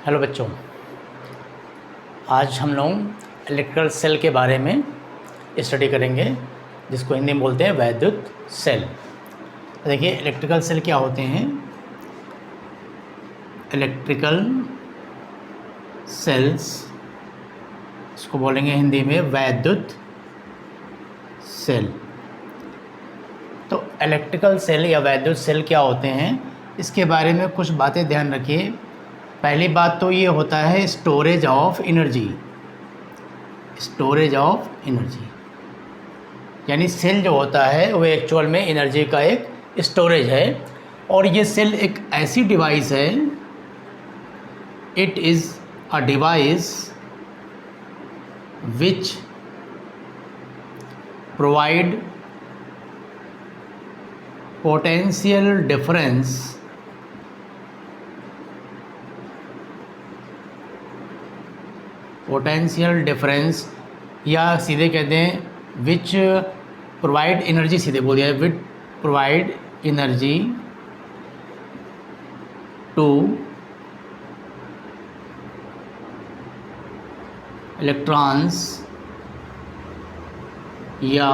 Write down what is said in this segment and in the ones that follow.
Hello बच्चों, आज हम लोग इलेक्ट्रिकल सेल के बारे में स्टडी करेंगे, जिसको हिंदी में बोलते हैं वैद्युत सेल। देखिए, इलेक्ट्रिकल सेल क्या होते हैं। इलेक्ट्रिकल सेल्स, इसको बोलेंगे हिंदी में वैद्युत सेल। तो इलेक्ट्रिकल सेल या वैद्युत सेल क्या होते हैं, इसके बारे में कुछ बातें ध्यान रखिए। पहली बात तो ये होता है storage of energy. Storage of energy यानी सेल जो होता है वो एक्चुअल में एनर्जी का एक स्टोरेज है। और ये सेल एक ऐसी डिवाइस है, it is a device which provide potential difference या सीधे कहते हैं विच प्रोवाइड एनर्जी, सीधे बोल दिया, which provide energy to electrons या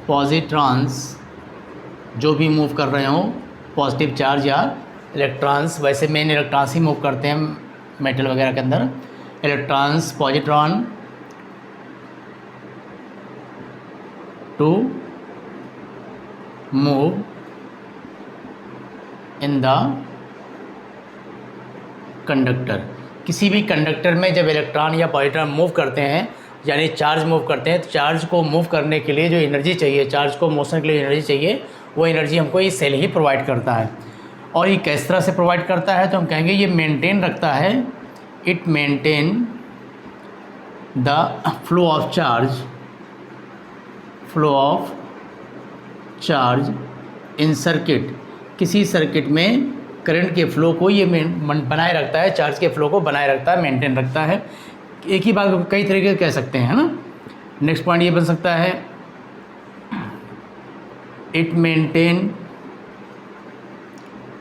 पॉजिट्रॉन्स, जो भी मूव कर रहे हों, पॉजिटिव चार्ज या इलेक्ट्रॉन्स। वैसे मेन इलेक्ट्रॉन्स ही मूव करते हैं मेटल वगैरह के अंदर। Electrons, positron to move in the conductor. किसी भी कंडक्टर में जब इलेक्ट्रॉन या पॉजिट्रॉन मूव करते हैं, यानी चार्ज मूव करते हैं, तो चार्ज को मूव करने के लिए जो एनर्जी चाहिए, चार्ज को मोशन के लिए एनर्जी चाहिए, वो एनर्जी हमको ये सेल ही प्रोवाइड करता है। और ये किस तरह से प्रोवाइड करता है, तो हम कहेंगे ये मेंटेन रखता है, it maintain the flow of charge in circuit. किसी सर्किट में करंट के फ्लो को ये बनाए रखता है, चार्ज के फ्लो को बनाए रखता है, मेंटेन रखता है। एक ही बात कई तरीके कह सकते हैं, है ना। नेक्स्ट पॉइंट ये बन सकता है, it maintain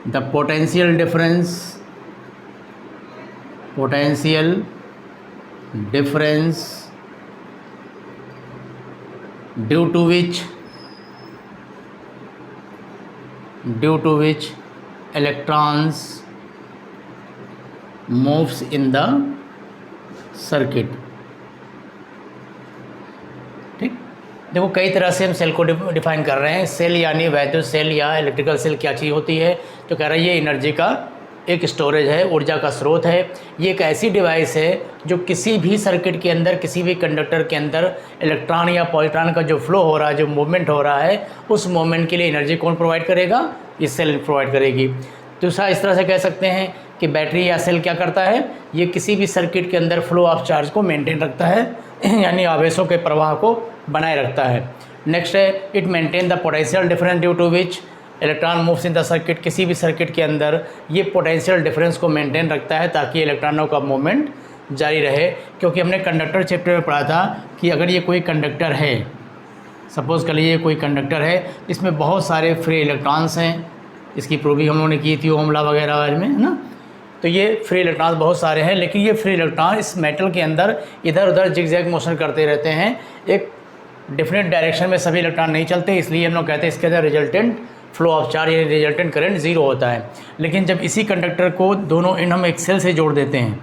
the potential difference due to which electrons moves in the circuit. ठीक, देखो कई तरह से हम सेल को डिफाइन कर रहे हैं। सेल यानी वैद्युत सेल या इलेक्ट्रिकल सेल क्या चीज़ होती है, तो कह रहा है ये एनर्जी का एक स्टोरेज है, ऊर्जा का स्रोत है। ये एक ऐसी डिवाइस है जो किसी भी सर्किट के अंदर, किसी भी कंडक्टर के अंदर इलेक्ट्रॉन या पॉजिट्रॉन का जो फ्लो हो रहा है, जो मूवमेंट हो रहा है, उस मूवमेंट के लिए एनर्जी कौन प्रोवाइड करेगा, ये सेल प्रोवाइड करेगी। दूसरा इस तरह से कह सकते हैं कि बैटरी या सेल क्या करता है, ये किसी भी सर्किट के अंदर फ्लो ऑफ चार्ज को मेंटेन रखता है, यानी आवेशों के प्रवाह को बनाए रखता है। नेक्स्ट है, it maintain the potential difference due to which electron moves in the circuit. किसी भी सर्किट के अंदर ये पोटेंशियल डिफरेंस को मेंटेन रखता है ताकि इलेक्ट्रॉनों का मूवमेंट जारी रहे। क्योंकि हमने कंडक्टर चैप्टर में पढ़ा था कि अगर ये कोई कंडक्टर है, सपोज़ कर लीजिए कोई कंडक्टर है, इसमें बहुत सारे फ्री इलेक्ट्रॉन्स हैं, इसकी प्रूविंग हम लोगों ने की थी ओम लॉ वगैरह में, है ना। तो ये फ्री इलेक्ट्रॉन्स बहुत सारे हैं, लेकिन ये फ्री इलेक्ट्रॉन इस मेटल के अंदर इधर उधर जिगजैग मोशन करते रहते हैं, एक डिफरेंट डायरेक्शन में सभी इलेक्ट्रॉन नहीं चलते। इसलिए हम लोग कहते हैं इसके अंदर रिजल्टेंट फ्लो ऑफ चार्ज यानी रिजल्टेंट करंट ज़ीरो होता है। लेकिन जब इसी कंडक्टर को दोनों एंड हम एक सेल से जोड़ देते हैं,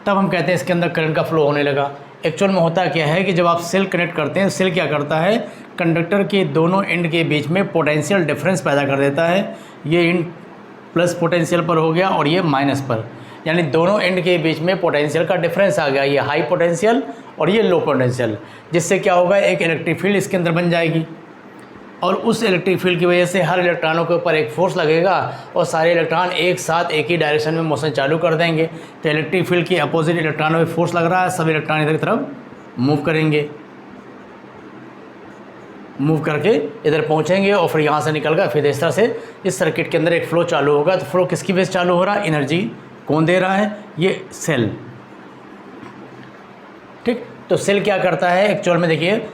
तब हम कहते हैं इसके अंदर करंट का फ्लो होने लगा। एक्चुअल में होता क्या है कि जब आप सेल कनेक्ट करते हैं, सेल क्या करता है, कंडक्टर के दोनों एंड के बीच में पोटेंशियल डिफरेंस पैदा कर देता है। ये एंड प्लस पोटेंशियल पर हो गया और ये माइनस पर, यानी दोनों एंड के बीच में पोटेंशियल का डिफरेंस आ गया, ये हाई पोटेंशियल और ये लो पोटेंशियल। जिससे क्या होगा, एक इलेक्ट्रिक फील्ड इसके अंदर बन जाएगी और उस इलेक्ट्रिक फील्ड की वजह से हर इलेक्ट्रॉनों के ऊपर एक फोर्स लगेगा और सारे इलेक्ट्रॉन एक साथ एक ही डायरेक्शन में मोशन चालू कर देंगे। तो इलेक्ट्रिक फील्ड की अपोजिट इलेक्ट्रॉनों में फोर्स लग रहा है, सब इलेक्ट्रॉन इधर की तरफ मूव करेंगे, मूव करके इधर पहुंचेंगे और फिर यहाँ से निकल कर फिर इस तरह से इस सर्किट के अंदर एक फ़्लो चालू होगा। तो फ्लो किसकी वजह से चालू हो रहा है, एनर्जी कौन दे रहा है, ये सेल। ठीक, तो सेल क्या करता है एक्चुअल में, देखिए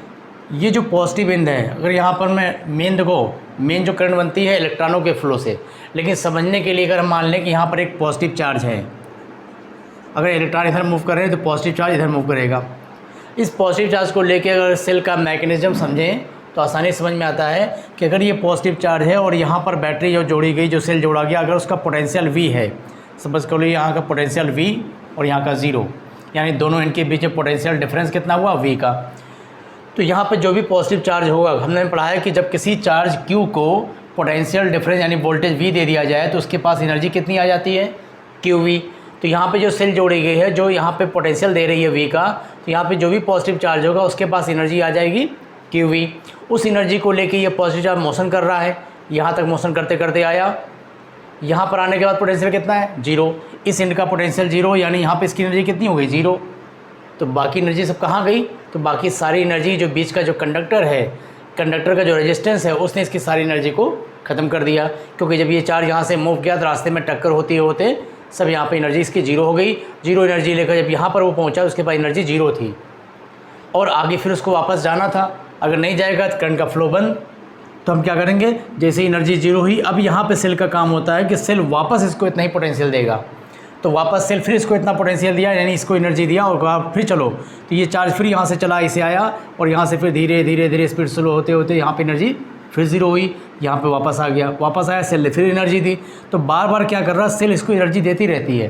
ये जो पॉजिटिव एंड है, अगर यहाँ पर मैं मेन देखो मेन जो करंट बनती है इलेक्ट्रॉनों के फ्लो से। लेकिन समझने के लिए अगर हम मान लें कि यहाँ पर एक पॉजिटिव चार्ज है, अगर इलेक्ट्रॉन इधर मूव कर रहे हैं तो पॉजिटिव चार्ज इधर मूव करेगा। इस पॉजिटिव चार्ज को लेके अगर सेल का मैकेनिज्म समझें तो आसानी समझ में आता है कि अगर ये पॉजिटिव चार्ज है और यहाँ पर बैटरी जो जोड़ी गई, जो सेल जोड़ा गया, अगर उसका पोटेंशियल V है, सपोज करो यहाँ का पोटेंशियल V और यहाँ का 0, यानी दोनों इनके बीच में पोटेंशियल डिफरेंस कितना हुआ V का। तो यहाँ पर जो भी पॉजिटिव चार्ज होगा, हमने पढ़ा है कि जब किसी चार्ज Q को पोटेंशियल डिफरेंस यानी वोल्टेज V दे दिया जाए तो उसके पास एनर्जी कितनी आ जाती है, QV। तो यहाँ पे जो सेल जोड़ी गई है, जो यहाँ पे पोटेंशियल दे रही है V का, तो यहाँ पे जो भी पॉजिटिव चार्ज होगा उसके पास एनर्जी आ जाएगी QV। उस एनर्जी को लेके ये पॉजिटिव चार्ज मोशन कर रहा है, यहाँ तक मोशन करते करते आया, यहाँ पर आने के बाद पोटेंशियल कितना है 0, इस एंड का पोटेंशियल 0, यानी यहाँ पे इसकी एनर्जी कितनी हो गई 0। तो बाकी एनर्जी सब कहाँ गई, तो बाकी सारी एनर्जी जो बीच का जो कंडक्टर है, कंडक्टर का जो रेजिस्टेंस है, उसने इसकी सारी एनर्जी को ख़त्म कर दिया। क्योंकि जब ये चार्ज यहाँ से मूव किया तो रास्ते में टक्कर होते होते सब यहाँ पे एनर्जी इसकी 0 हो गई। 0 एनर्जी लेकर जब यहाँ पर वो पहुँचा उसके पास एनर्जी 0 थी और आगे फिर उसको वापस जाना था। अगर नहीं जाएगा तो करंट का फ्लो बंद। तो हम क्या करेंगे, जैसे ही एनर्जी 0 हुई, अब यहाँ पे सेल का काम होता है कि सेल वापस इसको इतना ही पोटेंशियल देगा। तो वापस सेल फिर इसको इतना पोटेंशियल दिया, यानी इसको एनर्जी दिया और कहा फिर चलो। तो ये चार्ज फिर यहाँ से चला, इसे आया और यहाँ से फिर धीरे धीरे धीरे स्पीड स्लो होते होते यहाँ पे एनर्जी फिर 0 हुई, यहाँ पे वापस आ गया, वापस आया, सेल ने फिर एनर्जी दी। तो बार बार क्या कर रहा है, सेल इसको एनर्जी देती रहती है।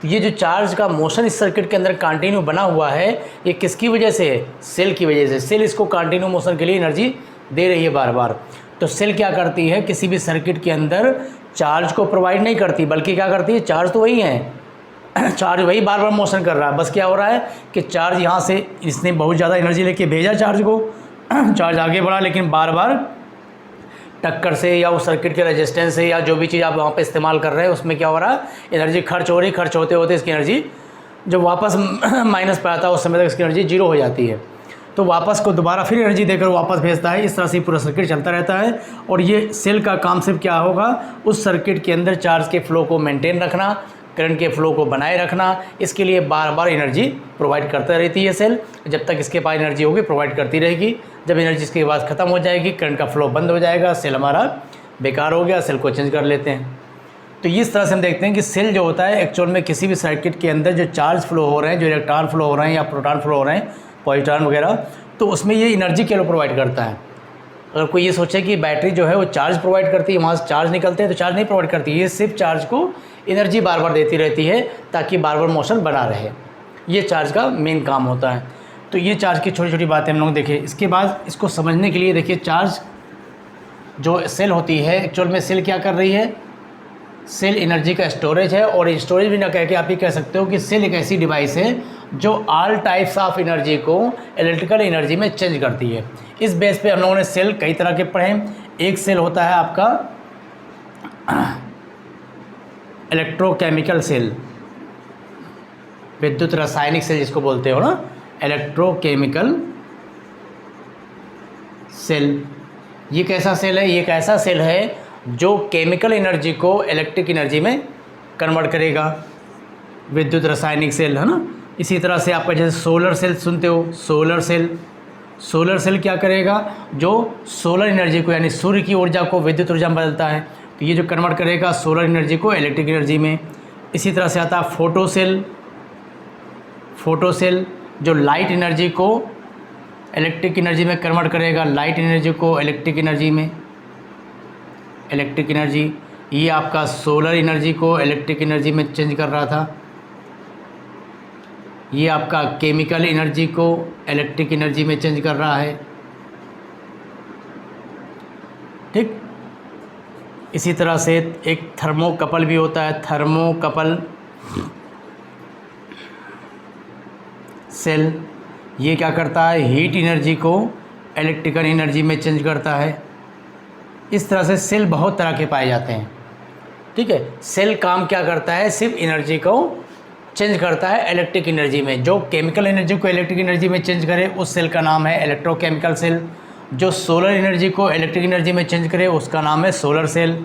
तो ये जो चार्ज का मोशन इस सर्किट के अंदर कंटिन्यू बना हुआ है, ये किसकी वजह से है, सेल की वजह से। सेल इसको कंटिन्यू मोशन के लिए एनर्जी दे रही है बार बार। तो सेल क्या करती है, किसी भी सर्किट के अंदर चार्ज को प्रोवाइड नहीं करती, बल्कि क्या करती है, चार्ज तो वही है, चार्ज वही बार बार मोशन कर रहा है। बस क्या हो रहा है कि चार्ज यहाँ से इसने बहुत ज़्यादा एनर्जी लेके भेजा चार्ज को, चार्ज आगे बढ़ा, लेकिन बार बार टक्कर से या उस सर्किट के रेजिस्टेंस से या जो भी चीज़ आप वहाँ पे इस्तेमाल कर रहे हैं उसमें क्या हो रहा है, एनर्जी खर्च हो रही, खर्च होते होते इसकी एनर्जी जब वापस माइनस पर आता है उस समय तक इसकी एनर्जी 0 हो जाती है। तो वापस को दोबारा फिर एनर्जी देकर वापस भेजता है। इस तरह से पूरा सर्किट चलता रहता है। और ये सेल का काम सिर्फ क्या होगा, उस सर्किट के अंदर चार्ज के फ्लो को मेंटेन रखना, करंट के फ्लो को बनाए रखना। इसके लिए बार बार एनर्जी प्रोवाइड करता रहती है सेल। जब तक इसके पास एनर्जी होगी प्रोवाइड करती रहेगी। जब एनर्जी इसके बाद ख़त्म हो जाएगी, करंट का फ्लो बंद हो जाएगा, सेल हमारा बेकार हो गया, सेल को चेंज कर लेते हैं। तो इस तरह से हम देखते हैं कि सेल जो होता है एक्चुअल में किसी भी सर्किट के अंदर जो चार्ज फ्लो हो रहे हैं, जो इलेक्ट्रॉन फ्लो हो रहे हैं या प्रोटॉन फ्लो हो रहे हैं, पॉजिट्रॉन वगैरह, तो उसमें ये एनर्जी केवल प्रोवाइड करता है। अगर कोई ये सोचे कि बैटरी जो है वो चार्ज प्रोवाइड करती है, वहाँ से चार्ज निकलते हैं, तो चार्ज नहीं प्रोवाइड करती, ये सिर्फ चार्ज को एनर्जी बार बार देती रहती है ताकि बार बार मोशन बना रहे। ये चार्ज का मेन काम होता है। तो ये चार्ज की छोटी छोटी बातें हम लोग देखें। इसके बाद इसको समझने के लिए देखिए, चार्ज जो सेल होती है एक्चुअल में सेल क्या कर रही है, सेल एनर्जी का स्टोरेज है। और स्टोरेज भी ना कह के आप ये कह सकते हो कि सेल एक ऐसी डिवाइस है जो ऑल टाइप्स ऑफ एनर्जी को इलेक्ट्रिकल एनर्जी में चेंज करती है। इस बेस पे हम लोगों ने सेल कई तरह के पढ़े। एक सेल होता है आपका इलेक्ट्रोकेमिकल सेल, विद्युत रासायनिक सेल जिसको बोलते हो ना, इलेक्ट्रोकेमिकल सेल। ये कैसा सेल है, ये एक ऐसा सेल है जो केमिकल एनर्जी को इलेक्ट्रिक एनर्जी में कन्वर्ट करेगा, विद्युत रासायनिक सेल है ना। इसी तरह से आपका जैसे सोलर सेल सुनते हो, सोलर सेल, सोलर सेल क्या करेगा, जो सोलर एनर्जी को यानी सूर्य की ऊर्जा को विद्युत ऊर्जा में बदलता है, तो ये जो कन्वर्ट करेगा सोलर एनर्जी को इलेक्ट्रिक एनर्जी में। इसी तरह से आता है फोटो सेल, फोटो सेल जो लाइट एनर्जी को इलेक्ट्रिक एनर्जी में कन्वर्ट करेगा, लाइट एनर्जी को इलेक्ट्रिक एनर्जी में, इलेक्ट्रिक एनर्जी। ये आपका सोलर एनर्जी को इलेक्ट्रिक एनर्जी में चेंज कर रहा था। ये आपका केमिकल एनर्जी को इलेक्ट्रिक एनर्जी में चेंज कर रहा है, ठीक। इसी तरह से एक थर्मोकपल भी होता है, थर्मोकपल सेल। ये क्या करता है, हीट एनर्जी को इलेक्ट्रिकल एनर्जी में चेंज करता है। इस तरह से सेल बहुत तरह के पाए जाते हैं, ठीक है। सेल काम क्या करता है, सिर्फ एनर्जी को चेंज करता है इलेक्ट्रिक एनर्जी में। जो केमिकल एनर्जी को इलेक्ट्रिक एनर्जी में चेंज करे उस सेल का नाम है इलेक्ट्रोकेमिकल सेल। जो सोलर एनर्जी को इलेक्ट्रिक एनर्जी में चेंज करे उसका नाम है सोलर सेल।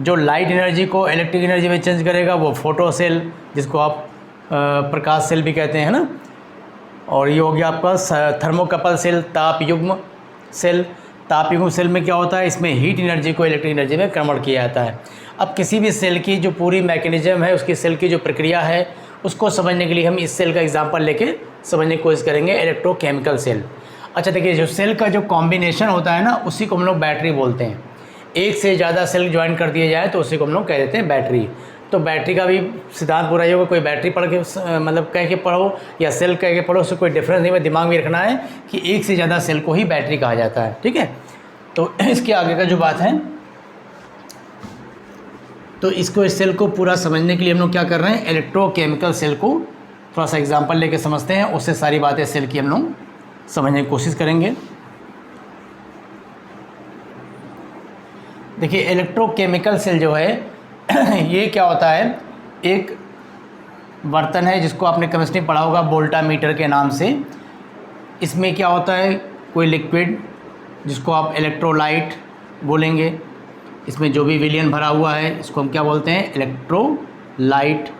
जो लाइट एनर्जी को इलेक्ट्रिक एनर्जी में चेंज करेगा वो फोटो सेल, जिसको आप प्रकाश सेल भी कहते हैं ना। और ये हो गया आपका थर्मोकपल सेल, ताप युग्म सेल। तापीय सेल में क्या होता है, इसमें हीट एनर्जी को इलेक्ट्रिक एनर्जी में कन्वर्ट किया जाता है। अब किसी भी सेल की जो पूरी मैकेनिज्म है, उसकी सेल की जो प्रक्रिया है, उसको समझने के लिए हम इस सेल का एग्जांपल लेके समझने की कोशिश करेंगे, इलेक्ट्रोकेमिकल सेल। अच्छा देखिए, जो सेल का जो कॉम्बिनेशन होता है ना, उसी को हम लोग बैटरी बोलते हैं। एक से ज़्यादा सेल ज्वाइन कर दिए जाए तो उसी को हम लोग कह देते हैं बैटरी। तो बैटरी का भी सिद्धांत पूरा ही होगा, कोई बैटरी पढ़ के मतलब कह के पढ़ो या सेल कह के पढ़ो, उससे कोई डिफरेंस नहीं है। दिमाग में रखना है कि एक से ज़्यादा सेल को ही बैटरी कहा जाता है, ठीक है। तो इसके आगे का जो बात है, तो इसको इस सेल को पूरा समझने के लिए हम लोग क्या कर रहे हैं, इलेक्ट्रोकेमिकल सेल को थोड़ा सा एग्जांपल लेके समझते हैं, उससे सारी बातें सेल की हम लोग समझने की कोशिश करेंगे। देखिए, इलेक्ट्रोकेमिकल सेल जो है ये क्या होता है, एक बर्तन है जिसको आपने केमिस्ट्री पढ़ा होगा वोल्टामीटर के नाम से। इसमें क्या होता है, कोई लिक्विड जिसको आप इलेक्ट्रोलाइट बोलेंगे, इसमें जो भी विलयन भरा हुआ है इसको हम क्या बोलते हैं, इलेक्ट्रोलाइट,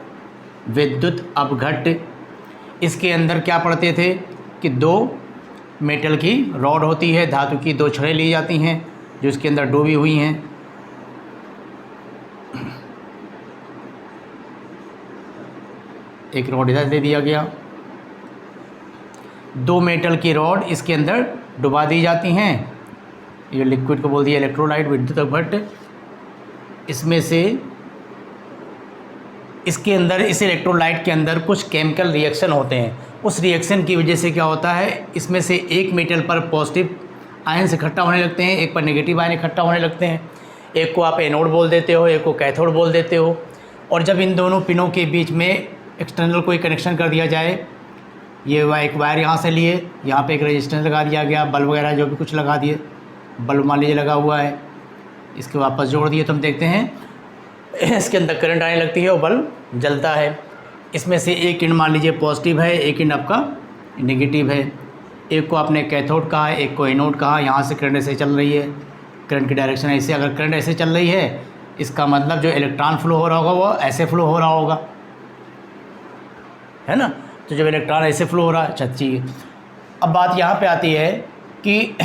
विद्युत अपघट्य। इसके अंदर क्या पढ़ते थे कि दो मेटल की रॉड होती है, धातु की दो छड़ें ली जाती हैं जो इसके अंदर डूबी हुई हैं। एक रॉड इधर दे दिया गया, दो मेटल की रॉड इसके अंदर डुबा दी जाती हैं, ये लिक्विड को बोल दिया इलेक्ट्रोलाइट, विद्युत अपघट्य। इसमें से इसके अंदर, इस इलेक्ट्रोलाइट के अंदर कुछ केमिकल रिएक्शन होते हैं। उस रिएक्शन की वजह से क्या होता है, इसमें से एक मेटल पर पॉजिटिव आयन इकट्ठा होने लगते हैं, एक पर नेगेटिव आयन इकट्ठा होने लगते हैं। एक को आप एनोड बोल देते हो, एक को कैथोड बोल देते हो। और जब इन दोनों पिनों के बीच में एक्सटर्नल कोई कनेक्शन कर दिया जाए, ये एक वायर यहाँ से लिए, यहाँ पे एक रेजिस्टेंस लगा दिया गया, बल्ब वगैरह जो भी कुछ लगा दिए, बल्ब मान लीजिए लगा हुआ है, इसके वापस जोड़ दिए तो हम देखते हैं इसके अंदर करंट आने लगती है और बल्ब जलता है। इसमें से एक एंड मान लीजिए पॉजिटिव है, एक एंड आपका नेगेटिव है। एक को आपने कैथोड कहा है, एक को एनोड कहा। यहाँ से करंट ऐसे चल रही है, करंट की डायरेक्शन ऐसे। अगर करंट ऐसे चल रही है, इसका मतलब जो इलेक्ट्रॉन फ्लो हो रहा होगा वो ऐसे फ्लो हो रहा होगा, है ना। तो जब इलेक्ट्रॉन ऐसे फ्लो हो रहा है, अच्छा चाहिए। अब बात यहाँ पे आती है कि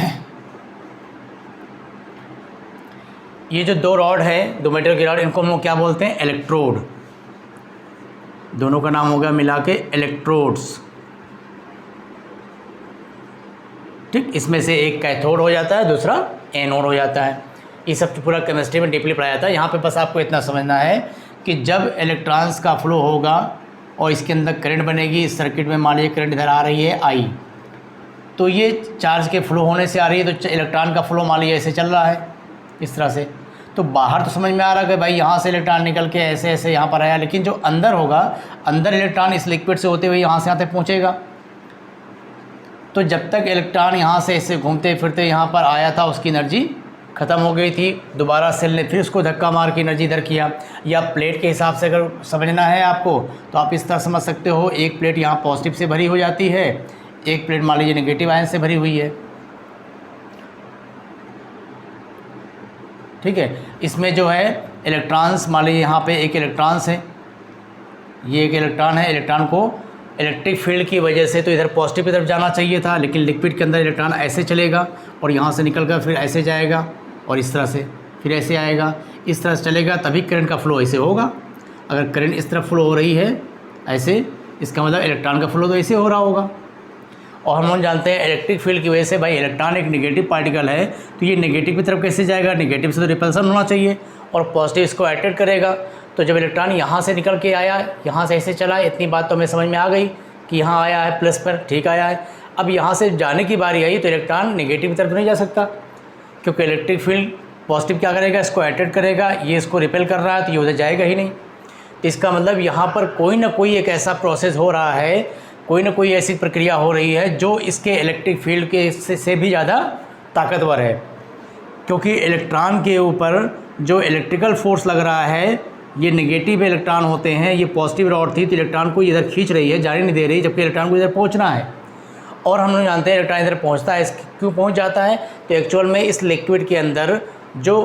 ये जो दो रॉड है, दो मेटल की रॉड, इनको हम लोग क्या बोलते हैं, इलेक्ट्रोड। दोनों का नाम हो गया मिला के इलेक्ट्रोड्स, ठीक। इसमें से एक कैथोड हो जाता है, दूसरा एनोड हो जाता है। ये सब पूरा केमिस्ट्री में डीपली पढ़ाया जाता है। यहाँ पे बस आपको इतना समझना है कि जब इलेक्ट्रॉन्स का फ्लो होगा और इसके अंदर करंट बनेगी, इस सर्किट में मान लीजिए करंट इधर आ रही है आई, तो ये चार्ज के फ्लो होने से आ रही है, तो इलेक्ट्रॉन का फ्लो मान लीजिए ऐसे चल रहा है इस तरह से। तो बाहर तो समझ में आ रहा है कि भाई यहाँ से इलेक्ट्रॉन निकल के ऐसे ऐसे यहाँ पर आया, लेकिन जो अंदर होगा, अंदर इलेक्ट्रॉन इस लिक्विड से होते हुए यहाँ से यहाँ तक पहुँचेगा। तो जब तक इलेक्ट्रॉन यहाँ से ऐसे घूमते फिरते यहाँ पर आया था, उसकी एनर्जी ख़त्म हो गई थी। दोबारा सेल ने फिर उसको धक्का मार के एनर्जी इधर किया। या प्लेट के हिसाब से अगर समझना है आपको, तो आप इस तरह समझ सकते हो, एक प्लेट यहाँ पॉजिटिव से भरी हो जाती है, एक प्लेट मान लीजिए नेगेटिव आयन से भरी हुई है, ठीक है। इसमें जो है इलेक्ट्रॉन्स, मान लीजिए यहाँ पे एक इलेक्ट्रॉन्स है, ये एक इलेक्ट्रॉन है। इलेक्ट्रॉन को इलेक्ट्रिक फील्ड की वजह से तो इधर पॉजिटिव की तरफ जाना चाहिए था, लेकिन लिक्विड के अंदर इलेक्ट्रॉन ऐसे चलेगा और यहाँ से निकल कर फिर ऐसे जाएगा और इस तरह से फिर ऐसे आएगा, इस तरह से चलेगा, तभी करंट का फ्लो ऐसे होगा। अगर करंट इस तरफ फ्लो हो रही है ऐसे, इसका मतलब इलेक्ट्रॉन का फ्लो तो ऐसे हो रहा होगा। और हम लोग जानते हैं इलेक्ट्रिक फील्ड की वजह से भाई इलेक्ट्रॉन एक नेगेटिव पार्टिकल है, तो ये नेगेटिव की तरफ कैसे जाएगा, नेगेटिव से तो रिपल्सन होना चाहिए और पॉजिटिव इसको अट्रैक्ट करेगा। तो जब इलेक्ट्रॉन यहाँ से निकल के आया, यहाँ से ऐसे चला, इतनी बात तो हमें समझ में आ गई कि यहाँ आया है प्लस पर, ठीक आया है। अब यहाँ से जाने की बारी आई तो इलेक्ट्रॉन नेगेटिव की तरफ नहीं जा सकता, क्योंकि इलेक्ट्रिक फील्ड पॉजिटिव क्या करेगा, इसको अट्रैक्ट करेगा, ये इसको रिपेल कर रहा है, तो ये उधर जाएगा ही नहीं। तो इसका मतलब यहाँ पर कोई ना कोई एक ऐसा प्रोसेस हो रहा है, कोई ना कोई ऐसी प्रक्रिया हो रही है जो इसके इलेक्ट्रिक फील्ड के से भी ज़्यादा ताकतवर है, क्योंकि इलेक्ट्रॉन के ऊपर जो इलेक्ट्रिकल फोर्स लग रहा है, ये नेगेटिव इलेक्ट्रॉन होते हैं। ये पॉजिटिव रॉड थी तो इलेक्ट्रॉन को इधर खींच रही है, जाने नहीं दे रही, जबकि इलेक्ट्रॉन को इधर पहुंचना है। और हम लोग जानते हैं इलेक्ट्रॉन इधर पहुंचता है, क्यों पहुंच जाता है, तो एक्चुअल में इस लिक्विड के अंदर जो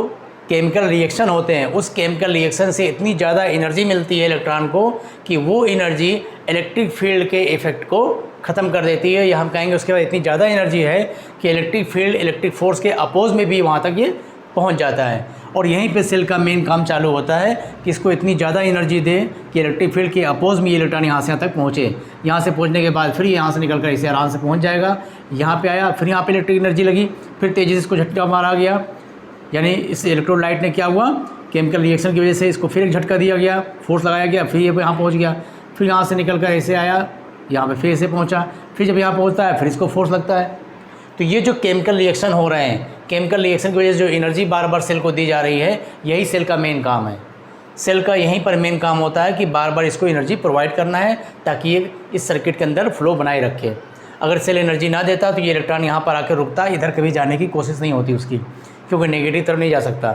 केमिकल रिएक्शन होते हैं, उस केमिकल रिएक्शन से इतनी ज़्यादा एनर्जी मिलती है इलेक्ट्रॉन को कि वो एनर्जी इलेक्ट्रिक फील्ड के इफ़ेक्ट को ख़त्म कर देती है, या हम कहेंगे उसके बाद इतनी ज़्यादा एनर्जी है कि इलेक्ट्रिक फील्ड इलेक्ट्रिक फोर्स के अपोज में भी वहाँ तक ये पहुँच जाता है। और यहीं पे सेल का मेन काम चालू होता है कि इसको इतनी ज़्यादा एनर्जी दे कि इलेक्ट्रिक फील्ड के अपोज में ये इलेक्ट्रॉन यहाँ से यहाँ तक पहुँचे। यहाँ से पहुँचने के बाद फिर यहाँ से निकल कर इसे आराम से पहुँच जाएगा, यहाँ पे आया, फिर यहाँ पे इलेक्ट्रिक एनर्जी लगी, फिर तेज़ी से इसको झटका मारा गया, यानी इस इलेक्ट्रोलाइट ने क्या हुआ, केमिकल रिएक्शन की वजह से इसको फिर एक झटका दिया गया, फोर्स लगाया गया, फिर ये यहाँ पहुँच गया, फिर यहाँ से निकल कर ऐसे आया, यहाँ पे फिर ऐसे पहुँचा, फिर जब यहाँ पहुँचता है फिर इसको फोर्स लगता है। तो ये जो केमिकल रिएक्शन हो रहे हैं, केमिकल रिएक्शन की वजह से जो एनर्जी बार बार सेल को दी जा रही है, यही सेल का मेन काम है। सेल का यहीं पर मेन काम होता है कि बार बार इसको एनर्जी प्रोवाइड करना है ताकि ये इस सर्किट के अंदर फ्लो बनाए रखे। अगर सेल एनर्जी ना देता तो ये इलेक्ट्रॉन यहाँ पर आकर रुकता, इधर कभी जाने की कोशिश नहीं होती उसकी, क्योंकि नेगेटिव तरफ नहीं जा सकता,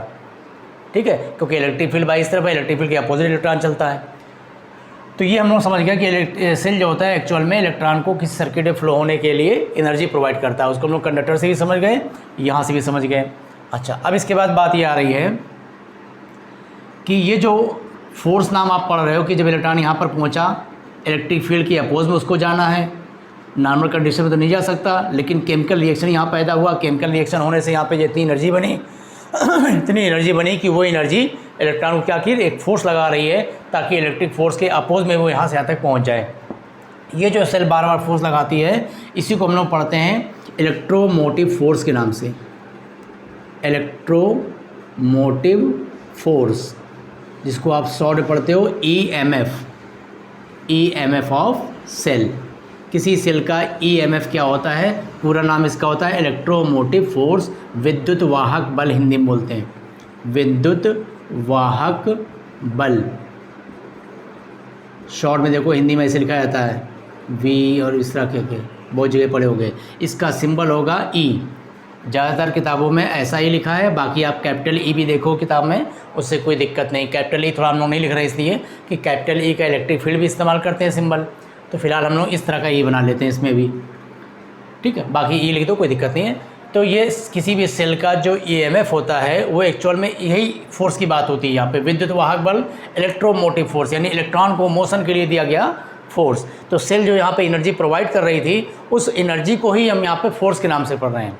ठीक है, क्योंकि इलेक्ट्रिक फील्ड बाई इस तरफ है, इलेक्ट्रिक फील्ड के अपोजिट इलेक्ट्रॉन चलता है। तो ये हम लोग समझ गया कि सेल जो होता है एक्चुअल में इलेक्ट्रॉन को किसी सर्किट में फ्लो होने के लिए एनर्जी प्रोवाइड करता है। उसको हम लोग कंडक्टर से भी समझ गए, यहाँ से भी समझ गए। अच्छा, अब इसके बाद बात ये आ रही है कि ये जो फोर्स नाम आप पढ़ रहे हो कि जब इलेक्ट्रॉन यहाँ पर पहुँचा, इलेक्ट्रिक फील्ड के अपोज में उसको जाना है, नॉर्मल कंडीशन में तो नहीं जा सकता, लेकिन केमिकल रिएक्शन यहाँ पैदा हुआ, केमिकल रिएक्शन होने से यहाँ पे जितनी एनर्जी बनी इतनी एनर्जी बनी कि वो एनर्जी इलेक्ट्रॉन को क्या की, एक फोर्स लगा रही है ताकि इलेक्ट्रिक फोर्स के अपोज में वो यहाँ से यहाँ तक पहुँच जाए। ये जो सेल बार बार फोर्स लगाती है, इसी को हम लोग पढ़ते हैं इलेक्ट्रोमोटिव फोर्स के नाम से। इलेक्ट्रोमोटिव फोर्स, जिसको आप शॉर्ट में पढ़ते हो ईएमएफ, ईएमएफ ऑफ सेल। किसी सेल का ईएमएफ क्या होता है, पूरा नाम इसका होता है इलेक्ट्रोमोटिव फोर्स, विद्युत वाहक बल हिंदी में बोलते हैं, विद्युत वाहक बल। शॉर्ट में देखो हिंदी में ऐसे लिखा जाता है वी, और इस तरह के बहुत जगह पढ़े होंगे। इसका सिंबल होगा ई, ज़्यादातर किताबों में ऐसा ही लिखा है, बाकी आप कैपिटल ई भी देखो किताब में, उससे कोई दिक्कत नहीं। कैपिटल ई थोड़ा हम लोग नहीं लिख रहे इसलिए कि कैपिटल ई का इलेक्ट्रिक फील्ड भी इस्तेमाल करते हैं सिंबल, तो फिलहाल हम लोग इस तरह का ई बना लेते हैं इसमें भी, ठीक है, बाकी ई लिख दो, कोई दिक्कत नहीं है। तो ये किसी भी सेल का जो ईएमएफ होता है वो एक्चुअल में यही फोर्स की बात होती है यहाँ पे, विद्युत वाहक बल, इलेक्ट्रोमोटिव फोर्स, यानी इलेक्ट्रॉन को मोशन के लिए दिया गया फोर्स। तो सेल जो यहाँ पे एनर्जी प्रोवाइड कर रही थी, उस एनर्जी को ही हम यहाँ पे फोर्स के नाम से पढ़ रहे हैं।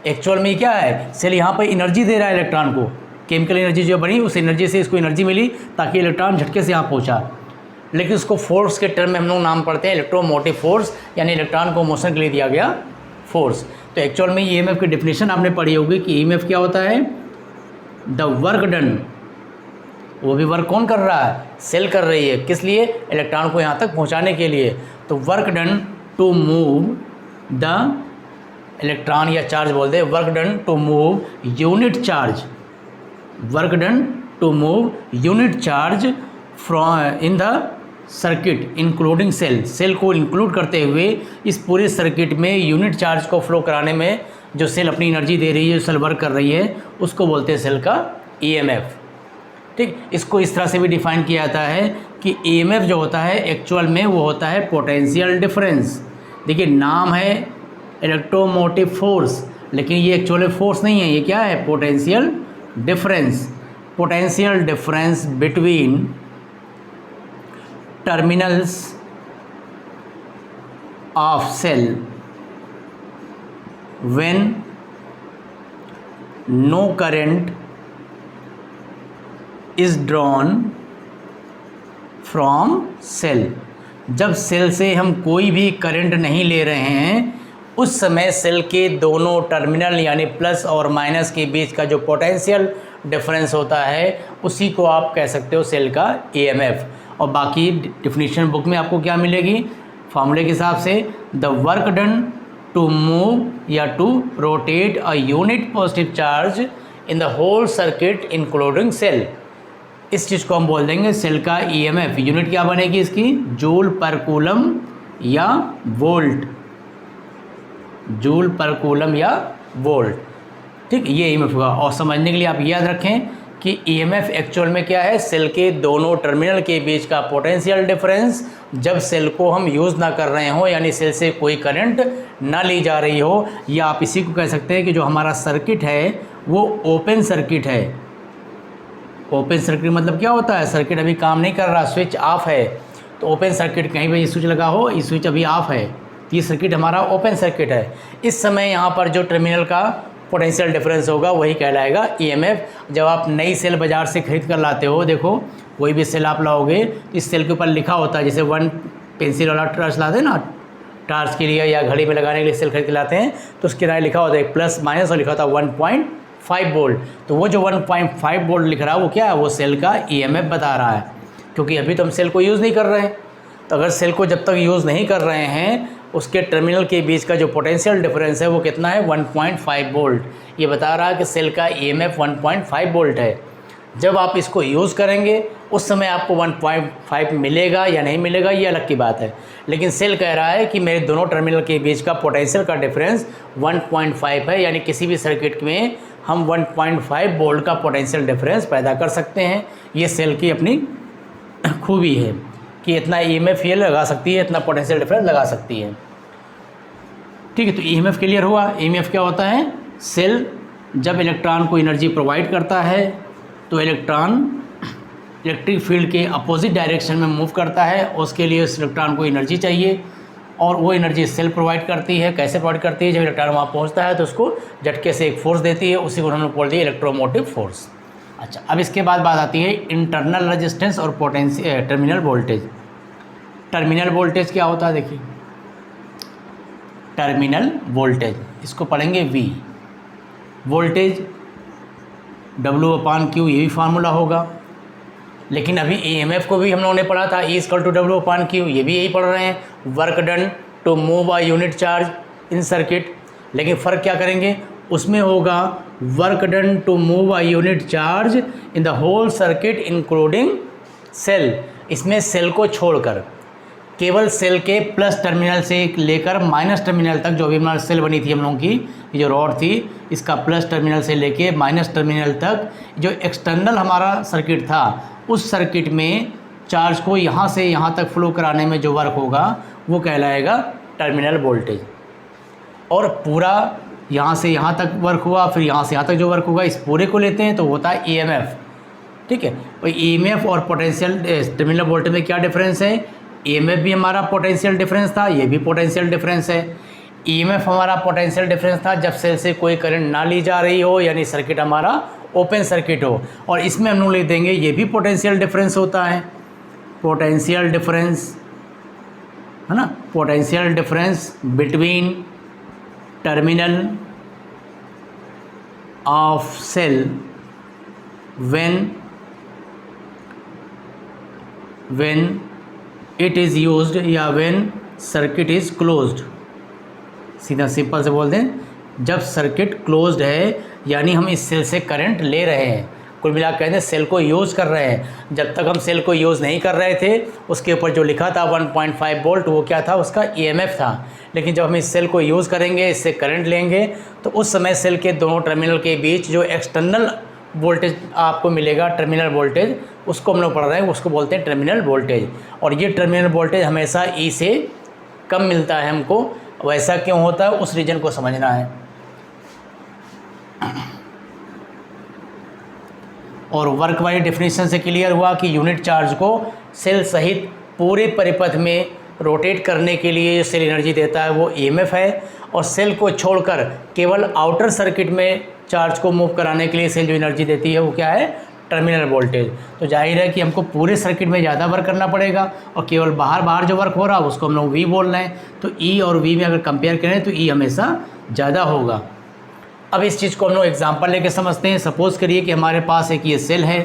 एक्चुअल में क्या है, सेल यहाँ पे एनर्जी दे रहा है इलेक्ट्रॉन को, केमिकल एनर्जी जो बनी उस एनर्जी से इसको एनर्जी मिली ताकि इलेक्ट्रॉन झटके से यहाँ पहुँचा, लेकिन उसको फोर्स के टर्म में हम लोग नाम पढ़ते हैं इलेक्ट्रोमोटिव फोर्स, यानी इलेक्ट्रॉन को मोशन के लिए दिया गया फोर्स। तो एक्चुअल में ईएमएफ की डेफिनेशन आपने पढ़ी होगी कि ईएमएफ क्या होता है, द वर्क डन, वो भी वर्क कौन कर रहा है, सेल कर रही है, किस लिए, इलेक्ट्रॉन को यहाँ तक पहुँचाने के लिए। तो work done to move the electron या चार्ज बोलते हैं, work done to move unit charge, work done to move unit charge from in the circuit including cell, cell को इंक्लूड करते हुए इस पूरे सर्किट में यूनिट चार्ज को फ्लो कराने में जो सेल अपनी एनर्जी दे रही है, जो सेल वर्क कर रही है, उसको बोलते हैं सेल का ईएमएफ। ठीक, इसको इस तरह से भी डिफाइन किया जाता है कि ईएमएफ जो होता है एक्चुअल में वो होता है पोटेंशियल डिफरेंस। देखिए नाम है इलेक्ट्रोमोटिव फोर्स, लेकिन ये एक्चुअल फोर्स नहीं है, ये क्या है, potential difference. Potential difference between terminals of cell when no current is drawn from cell। जब सेल से हम कोई भी करंट नहीं ले रहे हैं, उस समय सेल के दोनों टर्मिनल यानी प्लस और माइनस के बीच का जो पोटेंशियल डिफरेंस होता है, उसी को आप कह सकते हो सेल का ईएमएफ। और बाकी डिफिनीशन बुक में आपको क्या मिलेगी, फॉर्मूले के हिसाब से, the work done to move या to rotate a unit positive charge in the whole circuit including cell. इस चीज़ को हम बोल देंगे सेल का ईएमएफ। यूनिट क्या बनेगी इसकी, जूल पर कूलम या वोल्ट, जूल पर कूलम या वोल्ट। ठीक, ये ईएमएफ होगा। और समझने के लिए आप याद रखें कि ईएमएफ एक्चुअल में क्या है, सेल के दोनों टर्मिनल के बीच का पोटेंशियल डिफरेंस जब सेल को हम यूज़ ना कर रहे हो, यानी सेल से कोई करंट ना ली जा रही हो, या आप इसी को कह सकते हैं कि जो हमारा सर्किट है वो ओपन सर्किट है। ओपन सर्किट मतलब क्या होता है, सर्किट अभी काम नहीं कर रहा, स्विच ऑफ है। तो ओपन सर्किट, कहीं पर ये स्विच लगा हो, ये स्विच अभी ऑफ है, तो ये सर्किट हमारा ओपन सर्किट है। इस समय यहाँ पर जो टर्मिनल का पोटेंशियल डिफरेंस होगा वही कहलाएगा ईएमएफ। जब आप नई सेल बाज़ार से खरीद कर लाते हो, देखो कोई भी सेल आप लाओगे तो इस सेल के ऊपर लिखा होता है, जैसे 1 पेंसिल वाला टॉर्च लाते हैं ना, टॉर्च के लिए या घड़ी में लगाने के लिए सेल खरीद के लाते हैं, तो उसके किनारे लिखा होता है प्लस माइनस और लिखा होता है 1.5 वोल्ट। तो वो जो 1.5 वोल्ट लिख रहा है वो क्या है, वो सेल का ईएमएफ बता रहा है, क्योंकि अभी तो हम सेल को यूज़ नहीं कर रहे हैं। तो अगर सेल को जब तक यूज़ नहीं कर रहे हैं, उसके टर्मिनल के बीच का जो पोटेंशियल डिफरेंस है वो कितना है, 1.5 वोल्ट। ये बता रहा है कि सेल का ईएमएफ 1.5 वोल्ट है। जब आप इसको यूज़ करेंगे उस समय आपको 1.5 मिलेगा या नहीं मिलेगा ये अलग की बात है, लेकिन सेल कह रहा है कि मेरे दोनों टर्मिनल के बीच का पोटेंशियल का डिफरेंस 1.5 है, यानी किसी भी सर्किट में हम 1.5 वोल्ट का पोटेंशियल डिफरेंस पैदा कर सकते हैं। ये सेल की अपनी खूबी है कि इतना ईएमएफ ये लगा सकती है, इतना पोटेंशियल डिफरेंस लगा सकती है। ठीक है, तो ईएमएफ क्लियर हुआ। ईएमएफ क्या होता है, सेल जब इलेक्ट्रॉन को एनर्जी प्रोवाइड करता है तो इलेक्ट्रॉन इलेक्ट्रिक फील्ड के अपोजिट डायरेक्शन में मूव करता है, उसके लिए उस इलेक्ट्रॉन को एनर्जी चाहिए और वो एनर्जी सेल प्रोवाइड करती है। कैसे प्रोवाइड करती है, जब इलेक्ट्रॉन वहाँ पहुँचता है तो उसको झटके से एक फोर्स देती है, उसी को हम लोग बोल दिए इलेक्ट्रोमोटिव फोर्स। अच्छा, अब इसके बाद बात आती है इंटरनल रेजिस्टेंस और potential terminal voltage. Terminal voltage क्या होता है, देखिए टर्मिनल वोल्टेज, इसको पढ़ेंगे वी। वोल्टेज W/Q, ये भी फार्मूला होगा। लेकिन अभी ईएमएफ को भी हम लोगों ने पढ़ा था, E = W/Q, ये भी यही पढ़ रहे हैं, work done to move a unit charge in circuit. लेकिन फ़र्क क्या करेंगे, उसमें होगा work done to move a unit charge in the whole circuit including cell. इसमें सेल को छोड़कर केवल सेल के प्लस टर्मिनल से लेकर माइनस टर्मिनल तक, जो भी हमारी सेल बनी थी हम लोगों की, ये जो रॉड थी, इसका प्लस टर्मिनल से लेके माइनस टर्मिनल तक जो एक्सटर्नल हमारा सर्किट था, उस सर्किट में चार्ज को यहाँ से यहाँ तक फ्लो कराने में जो वर्क होगा वो कहलाएगा टर्मिनल वोल्टेज। और पूरा यहाँ से यहाँ तक वर्क हुआ, फिर यहाँ से यहाँ तक जो वर्क होगा, इस पूरे को लेते हैं तो होता है ईएमएफ। ठीक है, तो ईएमएफ और पोटेंशियल टर्मिनल वोल्टेज में क्या डिफरेंस है, ईएमएफ भी हमारा पोटेंशियल डिफरेंस था, ये भी पोटेंशियल डिफरेंस है। ईएमएफ हमारा पोटेंशियल डिफरेंस था जब सेल से कोई करंट ना ली जा रही हो, यानी सर्किट हमारा ओपन सर्किट हो, और इसमें हम लोग लिख देंगे ये भी पोटेंशियल डिफरेंस होता है। पोटेंशियल डिफरेंस है ना, potential difference between terminal of cell when it is used या when सर्किट इज़ क्लोज्ड। सीधा सिंपल से बोल दें, जब सर्किट क्लोज्ड है यानी हम इस सेल से करंट ले रहे हैं, कुल मिला कहते हैं सेल को यूज़ कर रहे हैं। जब तक हम सेल को यूज़ नहीं कर रहे थे, उसके ऊपर जो लिखा था 1.5 वोल्ट, वो क्या था, उसका ईएमएफ था। लेकिन जब हम इस सेल को यूज़ करेंगे, इससे करंट लेंगे, तो उस समय सेल के दोनों टर्मिनल के बीच जो एक्सटर्नल वोल्टेज आपको मिलेगा, टर्मिनल वोल्टेज, उसको हम लोग पढ़ रहे हैं, उसको बोलते हैं टर्मिनल वोल्टेज। और ये टर्मिनल वोल्टेज हमेशा ई से कम मिलता है हमको। वैसा क्यों होता है, उस रीजन को समझना है। और वर्क वाली डेफिनेशन से क्लियर हुआ कि यूनिट चार्ज को सेल सहित पूरे परिपथ में रोटेट करने के लिए जो सेल एनर्जी देता है वो ईएमएफ है, और सेल को छोड़कर केवल आउटर सर्किट में चार्ज को मूव कराने के लिए सेल जो एनर्जी देती है वो क्या है, टर्मिनल वोल्टेज। तो जाहिर है कि हमको पूरे सर्किट में ज़्यादा वर्क करना पड़ेगा, और केवल बाहर जो वर्क हो रहा है उसको हम लोग वी बोल रहे हैं। तो ई और वी में अगर कंपेयर करें तो ई हमेशा ज़्यादा होगा। अब इस चीज़ को हम लोग एग्जांपल लेके समझते हैं। सपोज़ करिए कि हमारे पास एक ये सेल है,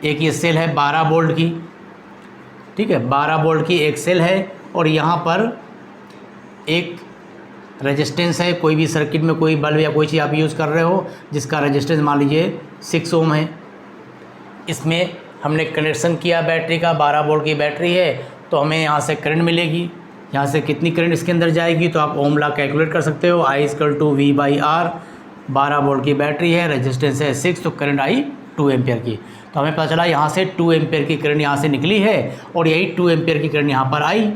एक ये सेल है 12 वोल्ट की, ठीक है, 12 वोल्ट की एक सेल है, और यहाँ पर एक रेजिस्टेंस है। कोई भी सर्किट में कोई बल्ब या कोई चीज़ आप यूज़ कर रहे हो जिसका रेजिस्टेंस मान लीजिए 6 ओम है। इसमें हमने कनेक्शन किया बैटरी का, 12 वोल्ट की बैटरी है, तो हमें यहाँ से करंट मिलेगी। यहाँ से कितनी करंट इसके अंदर जाएगी, तो आप ओम लॉ कैलकुलेट कर सकते हो। I = V/R, 12 वोल्ट की बैटरी है, रेजिस्टेंस है 6, तो करंट आई 2 एम्पियर की। तो हमें पता चला यहाँ से 2 एम्पियर की करंट यहाँ से निकली है, और यही 2 एम्पियर की करंट यहाँ पर आई।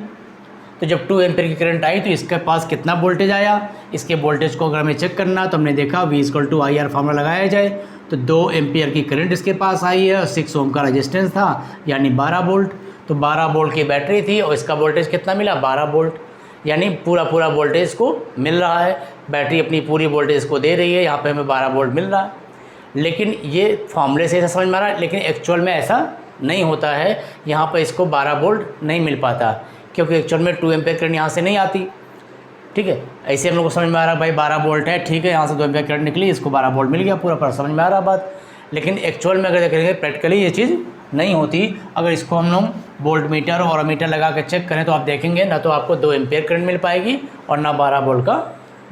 तो जब 2 एम्पियर की करंट आई तो इसके पास कितना वोल्टेज आया, इसके वोल्टेज को अगर हमें चेक करना तो हमने देखा V = IR फार्मूला लगाया जाए तो 2 एम्पियर की करंट इसके पास आई है, और 6 ओम का रेजिस्टेंस था यानी 12 वोल्ट। तो 12 वोल्ट की बैटरी थी और इसका वोल्टेज कितना मिला, 12 वोल्ट, यानी पूरा वोल्टेज को मिल रहा है। बैटरी अपनी पूरी वोल्टेज को दे रही है, यहाँ पे हमें 12 वोल्ट मिल रहा है। लेकिन ये फॉर्मूले से ऐसा समझ में आ रहा है, लेकिन एक्चुअल में ऐसा नहीं होता है। यहाँ पर इसको 12 वोल्ट नहीं मिल पाता, क्योंकि एक्चुअल में 2 एम्पीयर करंट यहाँ से नहीं आती। ठीक है, ऐसे हम लोग को समझ में आ रहा है भाई 12 वोल्ट है, ठीक है, यहाँ से 2 एम्पीयर करंट निकली, इसको 12 वोल्ट मिल गया, पूरा समझ में आ रहा बात। लेकिन एक्चुअल में अगर देखेंगे प्रैक्टिकली ये चीज़ नहीं होती। अगर इसको हम लोग वोल्ट मीटर और अमीटर लगा कर चेक करें तो आप देखेंगे ना तो आपको 2 एम्पीयर करंट मिल पाएगी और ना 12 वोल्ट का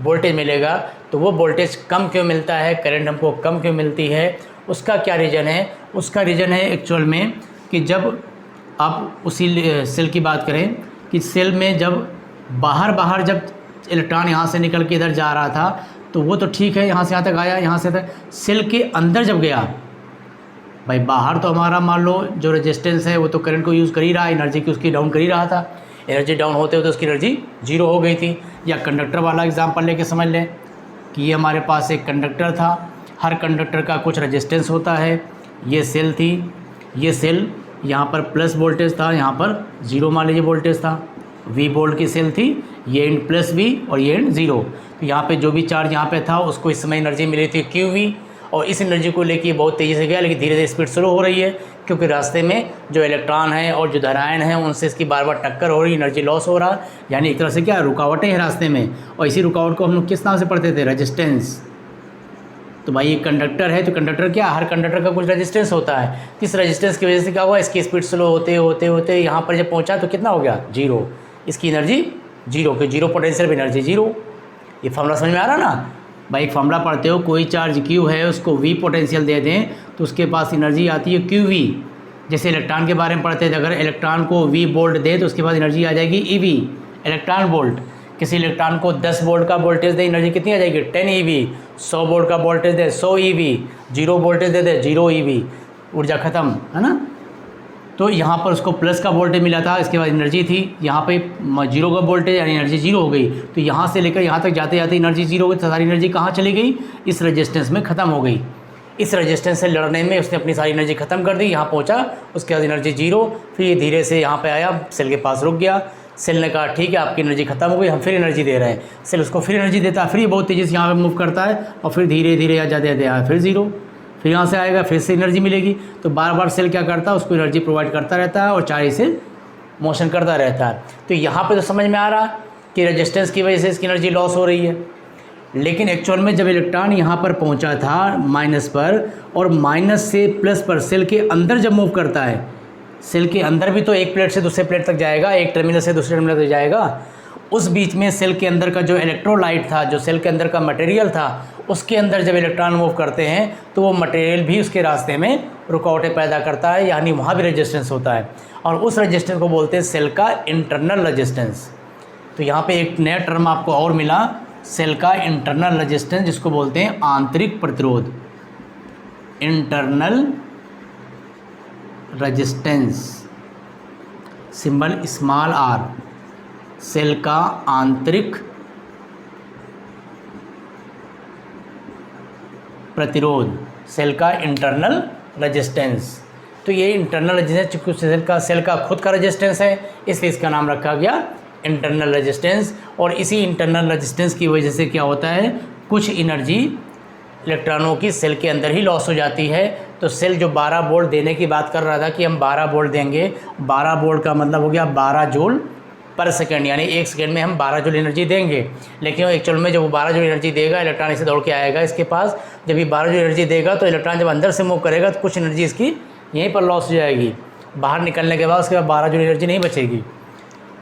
वोल्टेज मिलेगा। तो वो वोल्टेज कम क्यों मिलता है, करंट हमको कम क्यों मिलती है, उसका क्या रीज़न है? उसका रीज़न है एक्चुअल में कि जब आप उसी सेल की बात करें कि सेल में जब बाहर जब इलेक्ट्रॉन यहाँ से निकल के इधर जा रहा था तो वो तो ठीक है, यहाँ से यहाँ तक आया, यहाँ से तक। सेल के अंदर जब गया भाई, बाहर तो हमारा मान लो जो रेजिस्टेंस है वो तो करंट को यूज़ कर ही रहा है, एनर्जी की उसकी डाउन कर ही रहा था। एनर्जी डाउन होते होते उसकी एनर्जी 0 हो गई थी। या कंडक्टर वाला एग्जांपल लेके समझ लें कि ये हमारे पास एक कंडक्टर था, हर कंडक्टर का कुछ रेजिस्टेंस होता है। ये सेल थी, ये सेल यहाँ पर प्लस वोल्टेज था, यहाँ पर 0 मान लीजिए वोल्टेज था। V वोल्ट की सेल थी, ये एंड प्लस V और ये एंड 0। तो यहाँ पे जो भी चार्ज यहाँ पे था उसको इस समय एनर्जी मिली थी QV, और इस एनर्जी को लेके बहुत तेज़ी से गया, लेकिन धीरे धीरे स्पीड स्लो हो रही है, क्योंकि रास्ते में जो इलेक्ट्रॉन है और जो धरायन है उनसे इसकी बार बार टक्कर हो रही, एनर्जी लॉस हो रहा। यानी एक तरह से क्या रुकावटें हैं रास्ते में, और इसी रुकावट को हम लोग किस नाम से पढ़ते थे, रेजिस्टेंस। तो भाई ये कंडक्टर है, तो कंडक्टर क्या, हर कंडक्टर का कुछ रेजिस्टेंस होता है। इस रेजिस्टेंस की वजह से क्या हुआ, इसकी स्पीड स्लो होते होते यहाँ पर जब पहुँचा तो कितना हो गया, 0। इसकी एनर्जी 0, कि 0 पोटेंशियल एनर्जी 0। ये फॉर्मूला समझ में आ रहा ना भाई? एक फॉर्मूला पढ़ते हो, कोई चार्ज Q है उसको V पोटेंशियल दे दें तो उसके पास एनर्जी आती है QV। जैसे इलेक्ट्रॉन के बारे में पढ़ते थे, अगर इलेक्ट्रॉन को V वोल्ट दे तो उसके पास एनर्जी आ जाएगी EV, इलेक्ट्रॉन वोल्ट। किसी इलेक्ट्रॉन को 10 वोल्ट का वोल्टेज दे, एनर्जी कितनी आ जाएगी, 10 EV। 100 वोल्ट का वोल्टेज दे, 100 EV। 0 वोल्टेज दे दे, 0 EV, ऊर्जा ख़त्म, है ना। तो यहाँ पर उसको प्लस का वोल्टेज मिला था, इसके बाद एनर्जी थी, यहाँ पे 0 का वोल्टेज यानी एनर्जी 0 हो गई। तो यहाँ से लेकर यहाँ तक जाते जाते एनर्जी 0 हो गई, तो सारी एनर्जी कहाँ चली गई, इस रेजिस्टेंस में ख़त्म हो गई। इस रेजिस्टेंस से लड़ने में उसने अपनी सारी एनर्जी ख़त्म कर दी, यहाँ पहुँचा, उसके बाद एनर्जी 0, फिर ये धीरे से यहाँ पर आया, सेल के पास रुक गया। सेल ने कहा ठीक है आपकी एनर्जी ख़त्म हो गई, हम फिर एनर्जी दे रहे हैं। सेल उसको फिर एनर्जी देता है, फिर ये बहुत तेज़ी से यहाँ पर मूव करता है, और फिर धीरे धीरे जाते जाते आया फिर 0, फिर यहाँ से आएगा, फिर से एनर्जी मिलेगी। तो बार बार सेल क्या करता है, उसको एनर्जी प्रोवाइड करता रहता है और चाहे से मोशन करता रहता है। तो यहाँ पे तो समझ में आ रहा कि रेजिस्टेंस की वजह से इसकी एनर्जी लॉस हो रही है। लेकिन एक्चुअल में जब इलेक्ट्रॉन यहाँ पर पहुँचा था माइनस पर, और माइनस से प्लस पर सेल के अंदर जब मूव करता है, सेल के अंदर भी तो एक प्लेट से दूसरे प्लेट तक जाएगा, एक टर्मिनल से दूसरे टर्मिनल तक जाएगा। उस बीच में सेल के अंदर का जो इलेक्ट्रोलाइट था, जो सेल के अंदर का मटेरियल था, उसके अंदर जब इलेक्ट्रॉन मूव करते हैं तो वो मटेरियल भी उसके रास्ते में रुकावटें पैदा करता है, यानी वहाँ भी रेजिस्टेंस होता है, और उस रेजिस्टेंस को बोलते हैं सेल का इंटरनल रेजिस्टेंस। तो यहाँ पे एक नया टर्म आपको और मिला, सेल का इंटरनल रेजिस्टेंस, जिसको बोलते हैं आंतरिक प्रतिरोध, internal resistance, symbol small r। Cell का आंतरिक प्रतिरोध, सेल का इंटरनल रेजिस्टेंस। तो ये इंटरनल रेजिस्टेंस, चूँकि सेल का खुद का रेजिस्टेंस है, इसलिए इसका नाम रखा गया इंटरनल रेजिस्टेंस। और इसी इंटरनल रेजिस्टेंस की वजह से क्या होता है, कुछ एनर्जी इलेक्ट्रॉनों की सेल के अंदर ही लॉस हो जाती है। तो सेल जो 12 वोल्ट देने की बात कर रहा था कि हम 12 वोल्ट देंगे, 12 वोल्ट का मतलब हो गया 12 जूल पर सेकंड, यानी 1 सेकंड में हम 12 जूल एनर्जी देंगे। लेकिन एक्चुअल में जब वो 12 जूल एनर्जी देगा, इलेक्ट्रॉन इसे दौड़ के आएगा इसके पास। जब ये 12 जूल एनर्जी देगा तो इलेक्ट्रॉन जब अंदर से मूव करेगा तो कुछ एनर्जी इसकी यहीं पर लॉस हो जाएगी, बाहर निकलने के बाद उसके बाद 12 जूल एनर्जी नहीं बचेगी।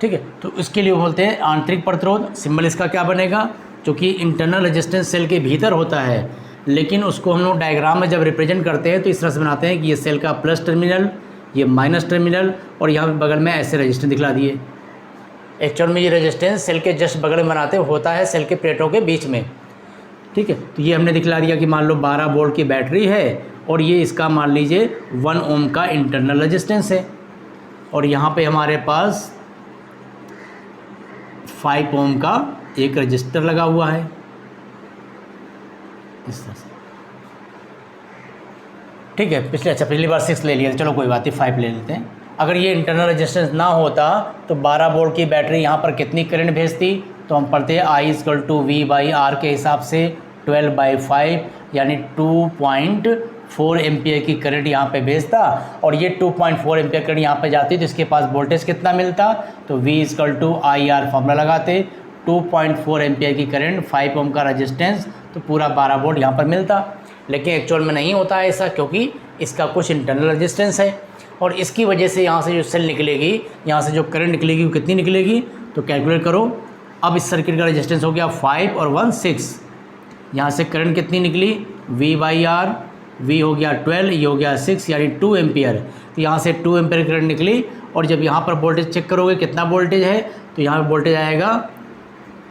ठीक है, तो इसके लिए बोलते हैं आंतरिक प्रतिरोध। सिंबल इसका क्या बनेगा, क्योंकि इंटरनल रेजिस्टेंस सेल के भीतर होता है, लेकिन उसको हम लोग डायग्राम में जब रिप्रेजेंट करते हैं तो इस तरह से बनाते हैं कि ये सेल का प्लस टर्मिनल, ये माइनस टर्मिनल, और यहाँ पे बगल में ऐसे रेजिस्टेंस दिखला दिए। एक्चुअल में ये रेजिस्टेंस सेल के जस्ट बगल में बनाते होता है, सेल के प्लेटों के बीच में। ठीक है, तो ये हमने दिखला दिया कि मान लो 12 वोल्ट की बैटरी है और ये इसका मान लीजिए 1 ओम का इंटरनल रेजिस्टेंस है, और यहाँ पे हमारे पास 5 ओम का एक रजिस्टर लगा हुआ है इस तरह से। ठीक है, पिछली बार 6 ले लिया, चलो कोई बात नहीं, 5 ले लेते हैं। अगर ये इंटरनल रेजिस्टेंस ना होता तो 12 वोल्ट की बैटरी यहाँ पर कितनी करंट भेजती, तो हम पढ़ते हैं I=V/R के हिसाब से 12/5 यानी 2.4 एम्पियर की करंट यहाँ पे भेजता, और ये 2.4 एम्पियर करंट यहाँ पे जाती तो इसके पास वोल्टेज कितना मिलता, तो V=IR फॉर्मूला लगाते, 2.4 एम्पियर की करंट, 5 ओम का रेजिस्टेंस, तो पूरा 12 वोल्ट यहाँ पर मिलता। लेकिन एक्चुअल में नहीं होता है ऐसा, क्योंकि इसका कुछ इंटरनल रेजिस्टेंस है, और इसकी वजह से यहाँ से जो सेल निकलेगी, यहाँ से जो करंट निकलेगी वो कितनी निकलेगी, तो कैलकुलेट करो। अब इस सर्किट का रेजिस्टेंस हो गया 5 और 1 6, यहाँ से करंट कितनी निकली V/R, V हो गया 12, ये हो गया 6 यानी 2 एम्पियर, तो यहाँ से 2 एम्पियर करंट निकली। और जब यहाँ पर वोल्टेज चेक करोगे कितना वोल्टेज है, तो यहाँ पर वोल्टेज आएगा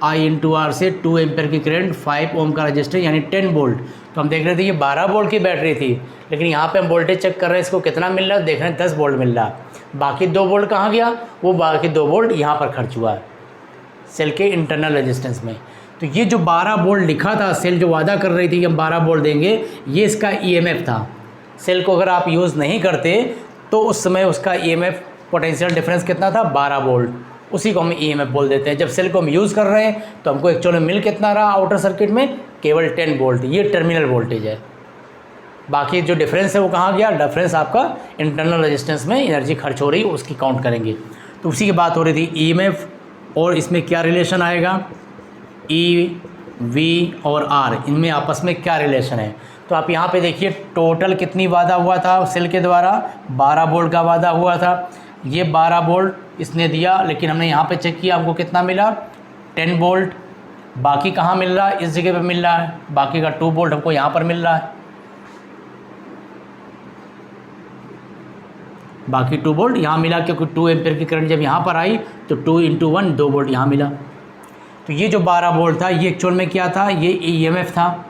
I/R से 2 एम्पियर की करंट, 5 ओम का रजिस्टर यानी 10 वोल्ट। तो हम देख रहे थे ये 12 वोल्ट की बैटरी थी, लेकिन यहाँ पे हम वोल्टेज चेक कर रहे हैं, इसको कितना मिल रहा है, देख रहे हैं 10 वोल्ट मिल रहा। बाकी 2 वोल्ट कहाँ गया, वो बाकी 2 वोल्ट यहाँ पर खर्च हुआ सेल के इंटरनल रेजिस्टेंस में। तो ये जो 12 वोल्ट लिखा था, सेल जो वादा कर रही थी कि हम 12 वोल्ट देंगे, ये इसका EMF था। सेल को अगर आप यूज़ नहीं करते तो उस समय उसका EMF पोटेंशियल डिफरेंस कितना था, 12 वोल्ट, उसी को हम EMF बोल देते हैं। जब सेल को हम यूज़ कर रहे हैं तो हमको एक्चुअल में मिल कितना रहा आउटर सर्किट में, केवल 10 वोल्ट, ये टर्मिनल वोल्टेज है। बाकी जो डिफरेंस है वो कहाँ गया, डिफरेंस आपका इंटरनल रेजिस्टेंस में एनर्जी खर्च हो रही है उसकी काउंट करेंगे। तो उसी की बात हो रही थी EMF, और इसमें क्या रिलेशन आएगा, E, V और R, इनमें आपस में क्या रिलेशन है। तो आप यहाँ पे देखिए टोटल कितनी वादा हुआ था सेल के द्वारा, 12 वोल्ट का वादा हुआ था। ये 12 वोल्ट इसने दिया, लेकिन हमने यहाँ पे चेक किया, हमको कितना मिला, 10 वोल्ट। बाकी कहाँ मिल रहा है, इस जगह पे मिल रहा है, बाकी का 2 वोल्ट हमको यहाँ पर मिल रहा है, बाकी 2 वोल्ट यहाँ मिला, क्योंकि 2 एम्पियर की करंट जब यहाँ पर आई तो 2 × 1 2 वोल्ट यहाँ मिला। तो ये जो 12 वोल्ट था ये एक्चुअल में क्या था, ये EMF था।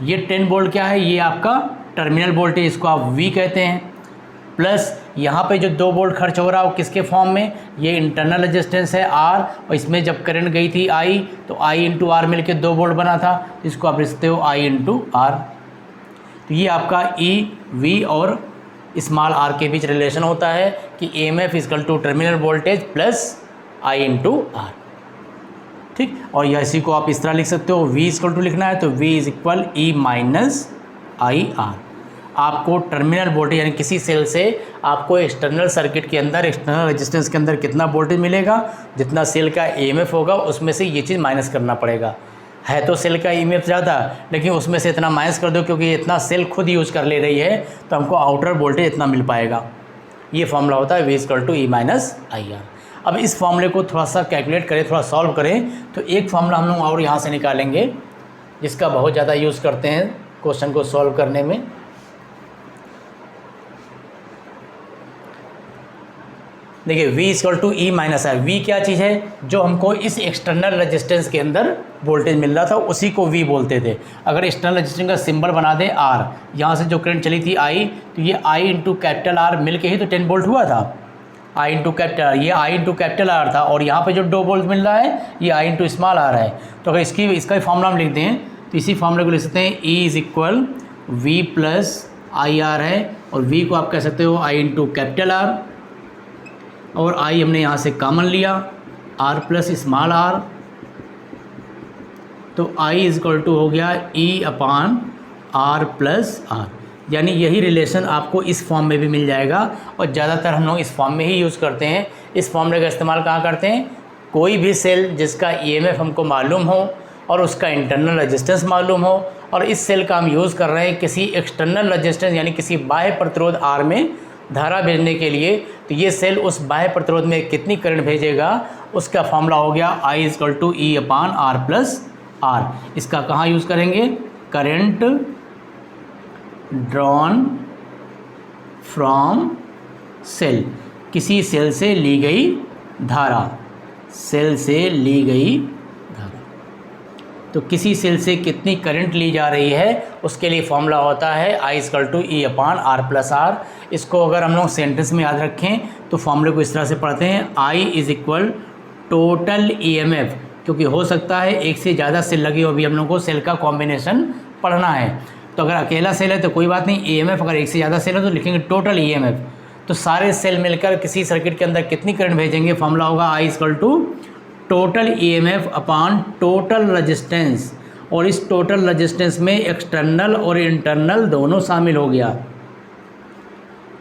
ये 10 वोल्ट क्या है, ये आपका टर्मिनल वोल्टेज, इसको आप V कहते हैं। प्लस यहाँ पे जो 2 वोल्ट खर्च हो रहा है वो किसके फॉर्म में, ये इंटरनल रेजिस्टेंस है R, और इसमें जब करंट गई थी I, तो I × R मिलके 2 वोल्ट बना था, इसको आप लिखते हो I × R। तो ये आपका E, V और स्मॉल r के बीच रिलेशन होता है कि EMF = terminal voltage plus I × R, ठीक। और यह इसी को आप इस तरह लिख सकते हो, V = लिखना है तो V = E - IR। आपको टर्मिनल वोल्टेज यानी किसी सेल से आपको एक्सटर्नल सर्किट के अंदर, एक्सटर्नल रेजिस्टेंस के अंदर कितना वोल्टेज मिलेगा, जितना सेल का EMF होगा उसमें से ये चीज़ माइनस करना पड़ेगा। है तो सेल का EMF ज़्यादा, लेकिन उसमें से इतना माइनस कर दो, क्योंकि इतना सेल खुद यूज़ कर ले रही है, तो हमको आउटर वोल्टेज इतना मिल पाएगा। ये फॉर्मूला होता है V = E - IR। अब इस फॉर्मूले को थोड़ा सा कैलकुलेट करें, थोड़ा सॉल्व करें, तो एक फॉर्मूला हम लोग और यहाँ से निकालेंगे जिसका बहुत ज़्यादा यूज़ करते हैं क्वेश्चन को सॉल्व करने में। देखिए V = E - IR। V क्या चीज़ है, जो हमको इस एक्सटर्नल रेजिस्टेंस के अंदर वोल्टेज मिल रहा था उसी को V बोलते थे। अगर एक्सटर्नल रेजिस्टेंस का सिंबल बना दें R, यहाँ से जो करंट चली थी I, तो ये I × R मिल के ही तो 10 वोल्ट हुआ था। I × R, ये I × R था, और यहाँ पे जो 2 वोल्ट मिल रहा है ये I × स्मॉल r है। तो अगर इसका फार्मूला हम लिख दें तो इसी फार्मूले को लिख सकते हैं, E = V + IR है, और V को आप कह सकते हो I × R, और I हमने यहाँ से कॉमन लिया, R + स्मॉल r, तो I = हो गया E/R + R। यानी यही रिलेशन आपको इस फॉर्म में भी मिल जाएगा, और ज़्यादातर हम लोग इस फॉर्म में ही यूज़ करते हैं। इस फॉर्मूले का इस्तेमाल कहाँ करते हैं, कोई भी सेल जिसका EMF हमको मालूम हो और उसका इंटरनल रेजिस्टेंस मालूम हो, और इस सेल का हम यूज़ कर रहे हैं किसी एक्सटर्नल रेजिस्टेंस यानी किसी बाह्य प्रतिरोध R में धारा भेजने के लिए, तो ये सेल उस बाह्य प्रतिरोध में कितनी करंट भेजेगा उसका फॉर्मूला हो गया I = E/R + R। इसका कहाँ यूज़ करेंगे, करंट ड्रॉन फ्रॉम सेल, किसी सेल से ली गई धारा, सेल से ली गई धारा। तो किसी सेल से कितनी करंट ली जा रही है उसके लिए फॉर्मूला होता है I = E/R + R। इसको अगर हम लोग सेंटेंस में याद रखें तो फॉर्मूले को इस तरह से पढ़ते हैं, I = टोटल EMF, क्योंकि हो सकता है एक से ज़्यादा सेल लगी हो, अभी हम लोग को सेल का कॉम्बिनेशन पढ़ना है। तो अगर अकेला सेल है तो कोई बात नहीं, EMF अगर एक से ज़्यादा सेल है तो लिखेंगे टोटल EMF। तो सारे सेल मिलकर किसी सर्किट के अंदर कितनी करंट भेजेंगे, फॉर्मूला होगा I equal to total EMF upon total resistance, और इस टोटल रजिस्टेंस में एक्सटर्नल और इंटरनल दोनों शामिल हो गया।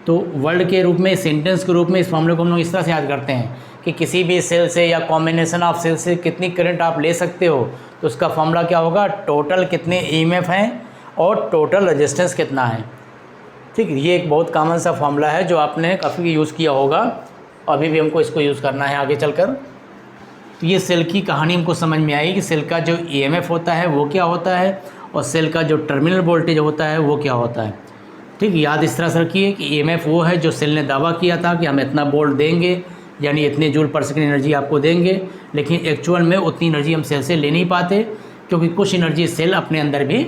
तो वर्ड के रूप में, सेंटेंस के रूप में इस फॉर्मूले को हम लोग इस तरह से याद करते हैं कि किसी भी सेल से या कॉम्बिनेशन ऑफ सेल से कितनी करंट आप ले सकते हो, तो उसका फॉर्मूला क्या होगा, टोटल कितने EMF हैं और टोटल रेजिस्टेंस कितना है। ठीक, ये एक बहुत कॉमन सा फॉर्मूला है जो आपने काफ़ी यूज़ किया होगा, अभी भी हमको इसको यूज़ करना है आगे चलकर। तो ये सेल की कहानी हमको समझ में आई कि सेल का जो EMF होता है वो क्या होता है और सेल का जो टर्मिनल वोल्टेज होता है वो क्या होता है। ठीक, याद इस तरह से रखिए कि EMF वो है जो सेल ने दावा किया था कि हम इतना वोल्ट देंगे, यानी इतने जूल पर सेकंड एनर्जी आपको देंगे, लेकिन एक्चुअल में उतनी एनर्जी हम सेल से ले नहीं पाते, क्योंकि कुछ एनर्जी सेल अपने अंदर भी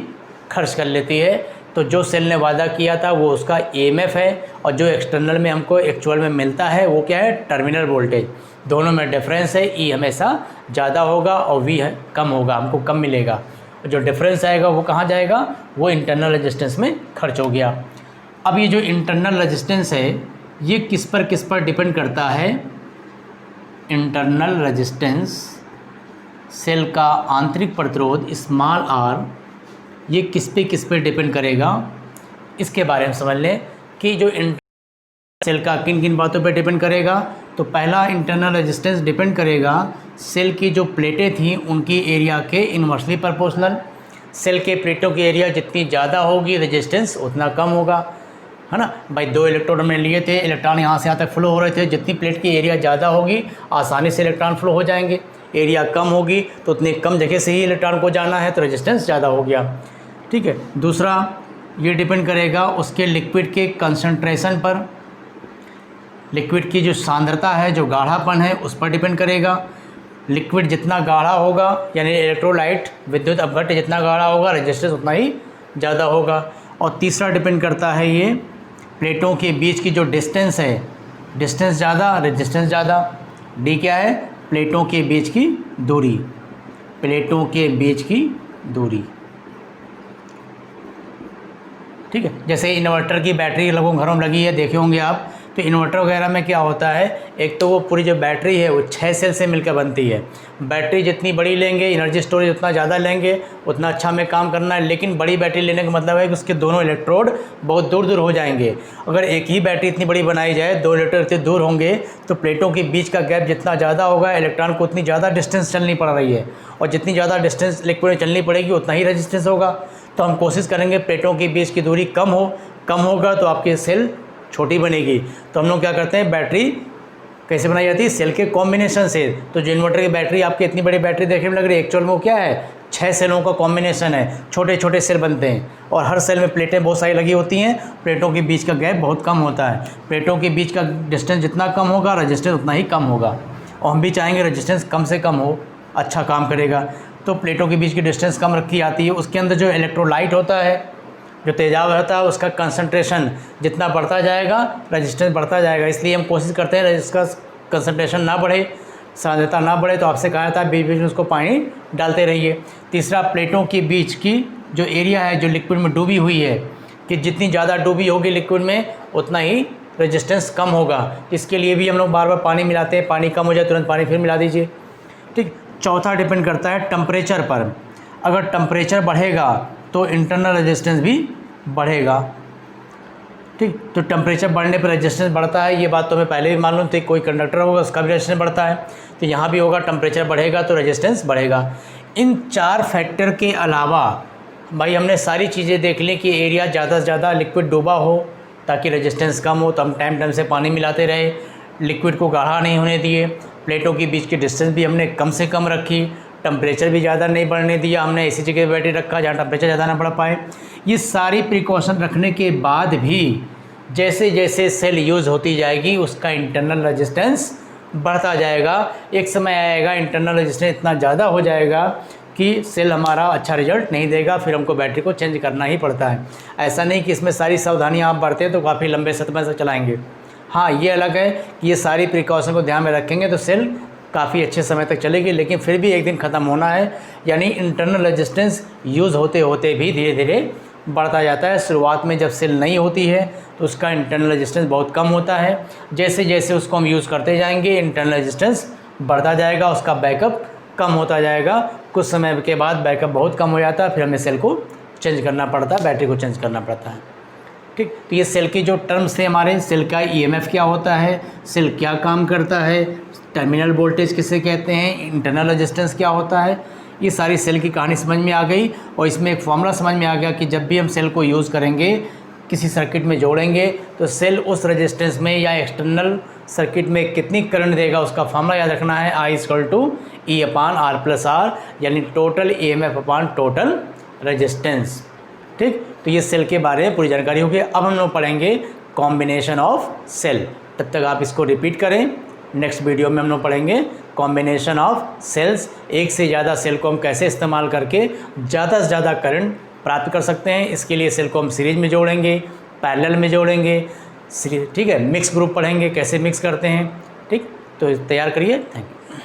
खर्च कर लेती है। तो जो सेल ने वादा किया था वो उसका EMF है, और जो एक्सटर्नल में हमको एक्चुअल में मिलता है वो क्या है, टर्मिनल वोल्टेज। दोनों में डिफरेंस है, E हमेशा ज़्यादा होगा और V है कम होगा, हमको कम मिलेगा। जो डिफरेंस आएगा वो कहाँ जाएगा, वो इंटरनल रेजिस्टेंस में खर्च हो गया। अब ये जो इंटरनल रेजिस्टेंस है ये किस पर डिपेंड करता है, इंटरनल रेजिस्टेंस सेल का आंतरिक प्रतिरोध स्मॉल r, ये किस पे डिपेंड करेगा, इसके बारे में समझ लें कि जो सेल का किन किन बातों पे डिपेंड करेगा। तो पहला इंटरनल रेजिस्टेंस डिपेंड करेगा सेल की जो प्लेटें थी उनकी एरिया के इन्वर्सली प्रोपोर्शनल। सेल के प्लेटों की एरिया जितनी ज़्यादा होगी रेजिस्टेंस उतना कम होगा, है ना भाई। 2 इलेक्ट्रोड हमने लिए थे, इलेक्ट्रॉन यहाँ से यहाँ तक फ्लो हो रहे थे, जितनी प्लेट की एरिया ज़्यादा होगी आसानी से इलेक्ट्रॉन फ्लो हो जाएंगे, एरिया कम होगी तो उतनी कम जगह से ही इलेक्ट्रॉन को जाना है, तो रेजिस्टेंस ज़्यादा हो गया। ठीक है, दूसरा ये डिपेंड करेगा उसके लिक्विड के कंसंट्रेशन पर, लिक्विड की जो सांद्रता है, जो गाढ़ापन है उस पर डिपेंड करेगा। लिक्विड जितना गाढ़ा होगा, यानी इलेक्ट्रोलाइट विद्युत अपघट्य जितना गाढ़ा होगा रेजिस्टेंस उतना ही ज़्यादा होगा। और तीसरा डिपेंड करता है ये प्लेटों के बीच की जो डिस्टेंस है, डिस्टेंस ज़्यादा रेजिस्टेंस ज़्यादा। डी क्या है, प्लेटों के बीच की दूरी, प्लेटों के बीच की दूरी। ठीक है, जैसे इन्वर्टर की बैटरी लोगों घरों में लगी है, देखे होंगे आप, तो इन्वर्टर वगैरह में क्या होता है, एक तो वो पूरी जो बैटरी है वो 6 सेल से मिलकर बनती है। बैटरी जितनी बड़ी लेंगे, एनर्जी स्टोरेज उतना ज़्यादा लेंगे, उतना अच्छा हमें काम करना है। लेकिन बड़ी बैटरी लेने का मतलब है कि उसके दोनों इलेक्ट्रोड बहुत दूर दूर हो जाएंगे। अगर एक ही बैटरी इतनी बड़ी बनाई जाए, 2 इलेक्ट्रोड इतने दूर होंगे, तो प्लेटों के बीच का गैप जितना ज़्यादा होगा, इलेक्ट्रॉन को उतनी ज़्यादा डिस्टेंस चलनी पड़ रही है, और जितनी ज़्यादा डिस्टेंस लिक्विड में चलनी पड़ेगी उतना ही रेजिस्टेंस होगा। तो हम कोशिश करेंगे प्लेटों के बीच की दूरी कम होगा तो आपकी सेल छोटी बनेगी। तो हम लोग क्या करते हैं, बैटरी कैसे बनाई जाती है, सेल के कॉम्बिनेशन से। तो जो इन्वर्टर की बैटरी आपकी इतनी बड़ी बैटरी देखने में लग रही है, एक्चुअल में वो क्या है, 6 सेलों का कॉम्बिनेशन है, छोटे छोटे सेल बनते हैं, और हर सेल में प्लेटें बहुत सारी लगी होती हैं। प्लेटों के बीच का गैप बहुत कम होता है, प्लेटों के बीच का डिस्टेंस जितना कम होगा रेजिस्टेंस उतना ही कम होगा, और हम भी चाहेंगे रेजिस्टेंस कम से कम हो, अच्छा काम करेगा। तो प्लेटों के बीच की डिस्टेंस कम रखी जाती है। उसके अंदर जो इलेक्ट्रोलाइट होता है, जो तेजाब होता है, उसका कंसंट्रेशन जितना बढ़ता जाएगा रेजिस्टेंस बढ़ता जाएगा। इसलिए हम कोशिश करते हैं इसका कंसंट्रेशन ना बढ़े, सांद्रता ना बढ़े। तो आपसे कहा जाता है बीच बीच में उसको पानी डालते रहिए। तीसरा, प्लेटों के बीच की जो एरिया है जो लिक्विड में डूबी हुई है, कि जितनी ज़्यादा डूबी होगी लिक्विड में उतना ही रेजिस्टेंस कम होगा। इसके लिए भी हम लोग बार बार पानी मिलाते हैं, पानी कम हो जाए तुरंत पानी फिर मिला दीजिए। ठीक। चौथा डिपेंड करता है टेम्परेचर पर। अगर टेम्परेचर बढ़ेगा तो इंटरनल रेजिस्टेंस भी बढ़ेगा। ठीक, तो टेम्परेचर बढ़ने पर रेजिस्टेंस बढ़ता है, ये बात तो हमें पहले भी मालूम थी। कोई कंडक्टर होगा उसका भी रेजिस्टेंस बढ़ता है, तो यहाँ भी होगा, टेम्परेचर बढ़ेगा तो रेजिस्टेंस बढ़ेगा। इन 4 फैक्टर के अलावा भाई हमने सारी चीज़ें देख ली कि एरिया ज़्यादा से ज़्यादा लिक्विड डूबा हो ताकि रेजिस्टेंस कम हो, तो हम टाइम से पानी मिलाते रहे, लिक्विड को गाढ़ा नहीं होने दिए, प्लेटों के बीच की डिस्टेंस भी हमने कम से कम रखी, टेम्परेचर भी ज़्यादा नहीं बढ़ने दिया, हमने ऐसी जगह बैटरी रखा जहाँ टेम्परेचर ज़्यादा ना बढ़ पाए। ये सारी प्रिकॉशन रखने के बाद भी जैसे जैसे सेल यूज़ होती जाएगी उसका इंटरनल रेजिस्टेंस बढ़ता जाएगा। एक समय आएगा इंटरनल रेजिस्टेंस इतना ज़्यादा हो जाएगा कि सेल हमारा अच्छा रिजल्ट नहीं देगा, फिर हमको बैटरी को चेंज करना ही पड़ता है। ऐसा नहीं कि इसमें सारी सावधानियाँ आप बरतें तो काफ़ी लंबे समय से चलाएँगे। हाँ, ये अलग है कि ये सारी प्रिकॉशन को ध्यान में रखेंगे तो सेल काफ़ी अच्छे समय तक चलेगी, लेकिन फिर भी एक दिन ख़त्म होना है। यानी इंटरनल रेजिस्टेंस यूज़ होते होते भी धीरे धीरे बढ़ता जाता है। शुरुआत में जब सेल नहीं होती है तो उसका इंटरनल रेजिस्टेंस बहुत कम होता है। जैसे जैसे उसको हम यूज़ करते जाएंगे इंटरनल रेजिस्टेंस बढ़ता जाएगा, उसका बैकअप कम होता जाएगा। कुछ समय के बाद बैकअप बहुत कम हो जाता है, फिर हमें सेल को चेंज करना पड़ता है, बैटरी को चेंज करना पड़ता है। ठीक, तो ये सेल की जो टर्म्स थे हमारे, सेल का ईएमएफ क्या होता है, सेल क्या काम करता है, टर्मिनल वोल्टेज किसे कहते हैं, इंटरनल रेजिस्टेंस क्या होता है, ये सारी सेल की कहानी समझ में आ गई। और इसमें एक फॉर्मूला समझ में आ गया कि जब भी हम सेल को यूज़ करेंगे, किसी सर्किट में जोड़ेंगे, तो सेल उस रेजिस्टेंस में या एक्सटर्नल सर्किट में कितनी करंट देगा उसका फॉर्मूला याद रखना है, I=E/R+R, यानी टोटल EMF टोटल रेजिस्टेंस। ठीक, तो ये सेल के बारे में पूरी जानकारी होगी। अब हम लोग पढ़ेंगे कॉम्बिनेशन ऑफ सेल। तब तक आप इसको रिपीट करें। नेक्स्ट वीडियो में हम लोग पढ़ेंगे कॉम्बिनेशन ऑफ सेल्स, एक से ज़्यादा सेल को हम कैसे इस्तेमाल करके ज़्यादा से ज़्यादा करंट प्राप्त कर सकते हैं। इसके लिए सेल को हम सीरीज में जोड़ेंगे, पैरेलल में जोड़ेंगे, ठीक है, मिक्स ग्रुप पढ़ेंगे कैसे मिक्स करते हैं। ठीक, तो तैयार करिए। Thank you.